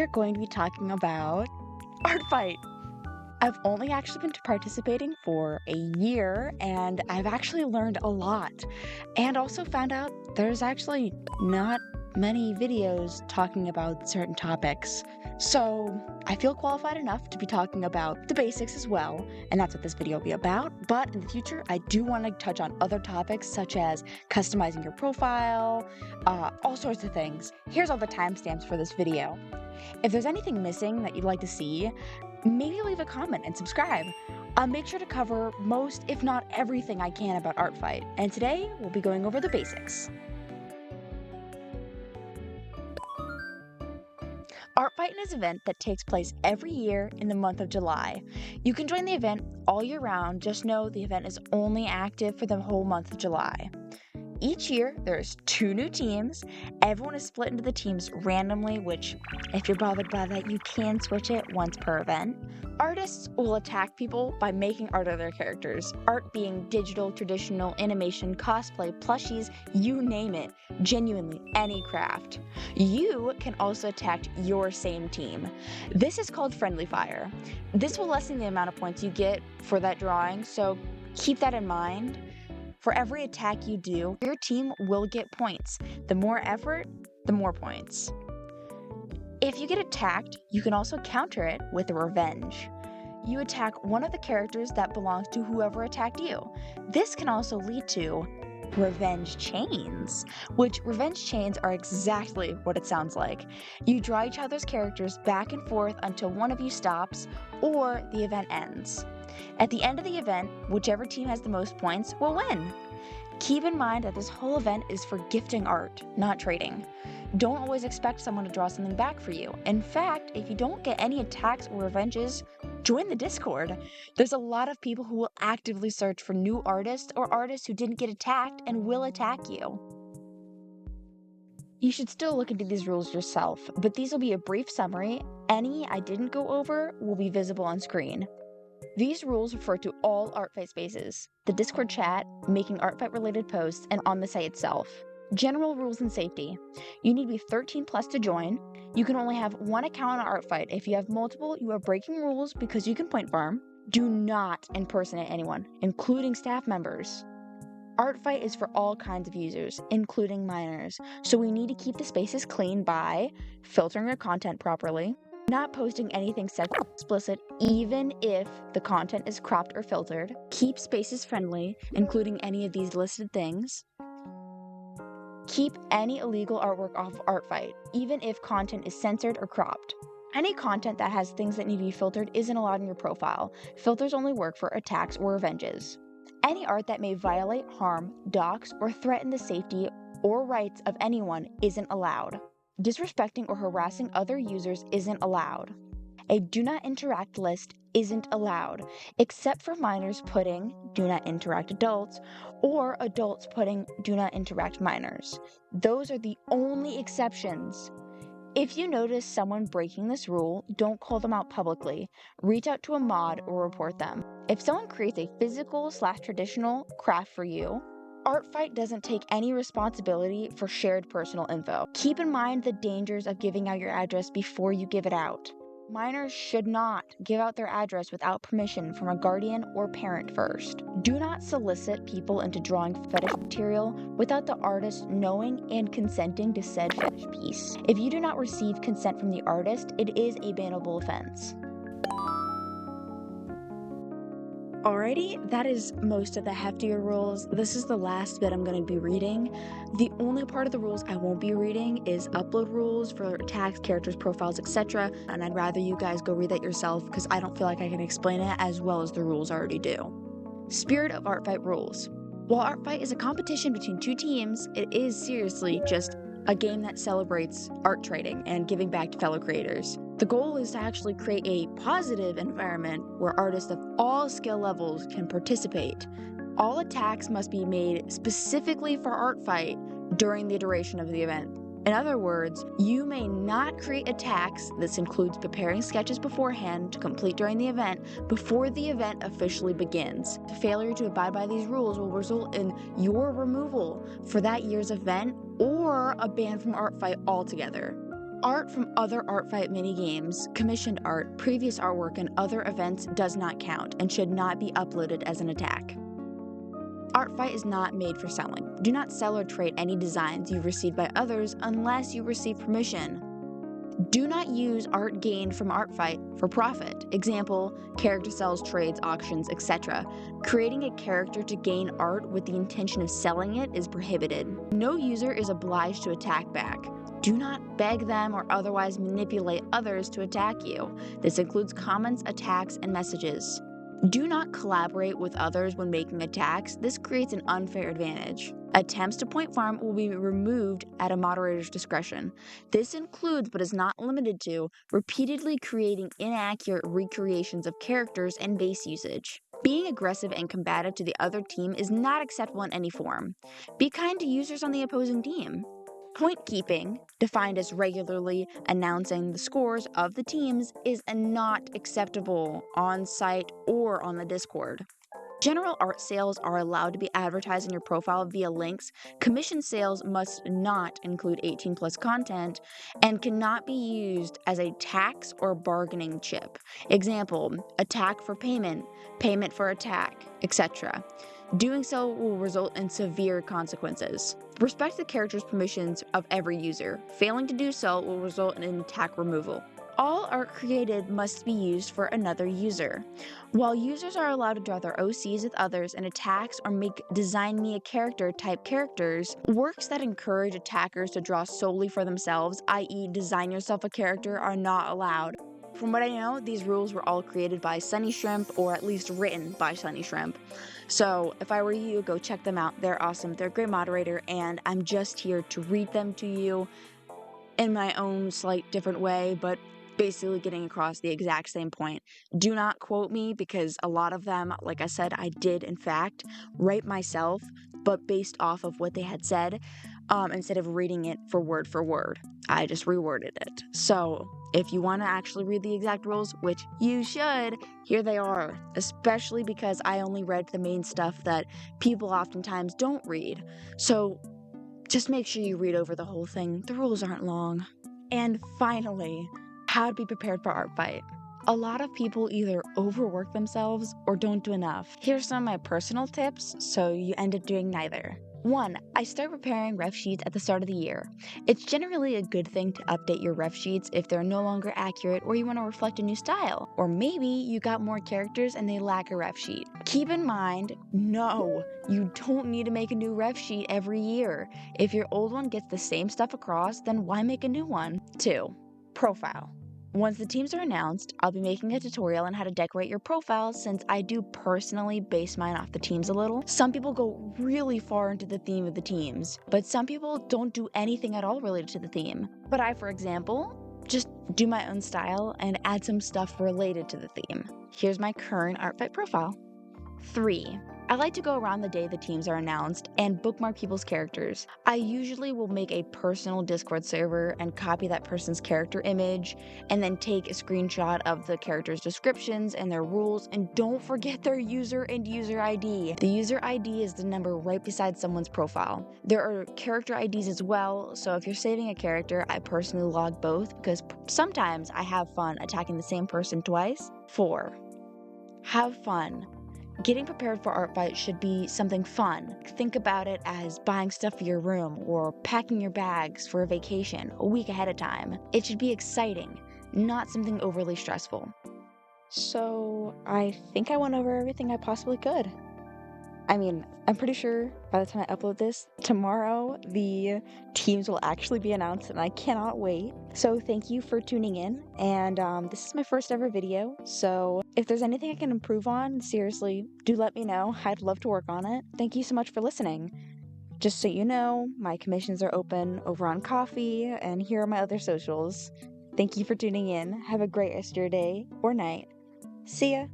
are going to be talking about ArtFight. I've only actually been participating for a year, and I've actually learned a lot, and also found out there's actually not many videos talking about certain topics. So I feel qualified enough to be talking about the basics as well, and that's what this video will be about. But in the future, I do want to touch on other topics such as customizing your profile, all sorts of things. Here's all the timestamps for this video. If there's anything missing that you'd like to see, maybe leave a comment and subscribe. I'll make sure to cover most, if not everything I can about ArtFight, and today we'll be going over the basics. ArtFight is an event that takes place every year in the month of July. You can join the event all year round, just know the event is only active for the whole month of July. Each year, there's 2 new teams. Everyone is split into the teams randomly, which, if you're bothered by that, you can switch it once per event. Artists will attack people by making art of their characters. Art being digital, traditional, animation, cosplay, plushies, you name it. Genuinely, any craft. You can also attack your same team. This is called friendly fire. This will lessen the amount of points you get for that drawing, so keep that in mind. For every attack you do, your team will get points. The more effort, the more points. If you get attacked, you can also counter it with a revenge. You attack one of the characters that belongs to whoever attacked you. This can also lead to revenge chains, which revenge chains are exactly what it sounds like. You draw each other's characters back and forth until one of you stops or the event ends. At the end of the event, whichever team has the most points will win. Keep in mind that this whole event is for gifting art, not trading. Don't always expect someone to draw something back for you. In fact, if you don't get any attacks or revenges, join the Discord. There's a lot of people who will actively search for new artists or artists who didn't get attacked and will attack you. You should still look into these rules yourself, but these will be a brief summary. Any I didn't go over will be visible on screen. These rules refer to all ArtFight spaces, the Discord chat, making ArtFight related posts, and on the site itself. General rules and safety. You need to be 13 plus to join. You can only have one account on ArtFight. If you have multiple, you are breaking rules because you can point farm. Do not impersonate anyone, including staff members. ArtFight is for all kinds of users, including minors, so we need to keep the spaces clean by filtering your content properly, not posting anything sexually explicit even if the content is cropped or filtered. Keep spaces friendly, including any of these listed things. Keep any illegal artwork off of ArtFight, even if content is censored or cropped. Any content that has things that need to be filtered isn't allowed in your profile. Filters only work for attacks or revenges. Any art that may violate, harm, dox, or threaten the safety or rights of anyone isn't allowed. Disrespecting or harassing other users isn't allowed. A do not interact list isn't allowed, except for minors putting do not interact adults or adults putting do not interact minors. Those are the only exceptions. If you notice someone breaking this rule, don't call them out publicly. Reach out to a mod or report them. If someone creates a physical/traditional craft for you, ArtFight doesn't take any responsibility for shared personal info. Keep in mind the dangers of giving out your address before you give it out. Minors should not give out their address without permission from a guardian or parent first. Do not solicit people into drawing fetish material without the artist knowing and consenting to said fetish piece. If you do not receive consent from the artist, it is a bannable offense. Alrighty, that is most of the heftier rules. This is the last bit I'm going to be reading. The only part of the rules I won't be reading is upload rules for attacks, characters, profiles, etc. And I'd rather you guys go read that yourself because I don't feel like I can explain it as well as the rules already do. Spirit of ArtFight rules. While ArtFight is a competition between 2 teams, it is seriously just a game that celebrates art trading and giving back to fellow creators. The goal is to actually create a positive environment where artists of all skill levels can participate. All attacks must be made specifically for ArtFight during the duration of the event. In other words, you may not create attacks. This includes preparing sketches beforehand to complete during the event before the event officially begins. The failure to abide by these rules will result in your removal for that year's event or a ban from ArtFight altogether. Art from other ArtFight minigames, commissioned art, previous artwork, and other events does not count and should not be uploaded as an attack. ArtFight is not made for selling. Do not sell or trade any designs you've received by others unless you receive permission. Do not use art gained from ArtFight for profit. Example, character sales, trades, auctions, etc. Creating a character to gain art with the intention of selling it is prohibited. No user is obliged to attack back. Do not beg them or otherwise manipulate others to attack you. This includes comments, attacks, and messages. Do not collaborate with others when making attacks. This creates an unfair advantage. Attempts to point farm will be removed at a moderator's discretion. This includes, but is not limited to, repeatedly creating inaccurate recreations of characters and base usage. Being aggressive and combative to the other team is not acceptable in any form. Be kind to users on the opposing team. Point keeping, defined as regularly announcing the scores of the teams, is not acceptable on site or on the Discord. General art sales are allowed to be advertised in your profile via links. Commission sales must not include 18+ content and cannot be used as a tax or bargaining chip. Example, attack for payment, payment for attack, etc. Doing so will result in severe consequences. Respect the character's permissions of every user. Failing to do so will result in an attack removal. All art created must be used for another user. While users are allowed to draw their OCs with others and attacks or make design me a character type characters, works that encourage attackers to draw solely for themselves, i.e. design yourself a character, are not allowed. From what I know, these rules were all created by Sunny Shrimp, or at least written by Sunny Shrimp. So if I were you, go check them out. They're awesome. They're a great moderator, and I'm just here to read them to you in my own slight different way, but basically getting across the exact same point. Do not quote me, because a lot of them, like I said, I did in fact write myself, but based off of what they had said, instead of reading it for word, I just reworded it. So if you want to actually read the exact rules, which you should, here they are, especially because I only read the main stuff that people oftentimes don't read. So just make sure you read over the whole thing. The rules aren't long. And finally, how to be prepared for ArtFight. A lot of people either overwork themselves or don't do enough. Here's some of my personal tips so you end up doing neither. 1. I start preparing ref sheets at the start of the year. It's generally a good thing to update your ref sheets if they're no longer accurate or you want to reflect a new style. Or maybe you got more characters and they lack a ref sheet. Keep in mind, no, you don't need to make a new ref sheet every year. If your old one gets the same stuff across, then why make a new one? 2. Profile. Once the teams are announced, I'll be making a tutorial on how to decorate your profile, since I do personally base mine off the teams a little. Some people go really far into the theme of the teams, but some people don't do anything at all related to the theme. But I, for example, just do my own style and add some stuff related to the theme. Here's my current ArtFight profile. 3. I like to go around the day the teams are announced and bookmark people's characters. I usually will make a personal Discord server and copy that person's character image, and then take a screenshot of the character's descriptions and their rules, and don't forget their user and user ID. The user ID is the number right beside someone's profile. There are character IDs as well, so if you're saving a character, I personally log both because sometimes I have fun attacking the same person twice. 4. Have fun. Getting prepared for ArtFight should be something fun. Think about it as buying stuff for your room or packing your bags for a vacation a week ahead of time. It should be exciting, not something overly stressful. So I think I went over everything I possibly could. I mean, I'm pretty sure by the time I upload this, tomorrow the teams will actually be announced, and I cannot wait. So thank you for tuning in, and this is my first ever video, so if there's anything I can improve on, seriously, do let me know. I'd love to work on it. Thank you so much for listening. Just so you know, my commissions are open over on Coffee, and here are my other socials. Thank you for tuning in. Have a great rest of your day or night. See ya!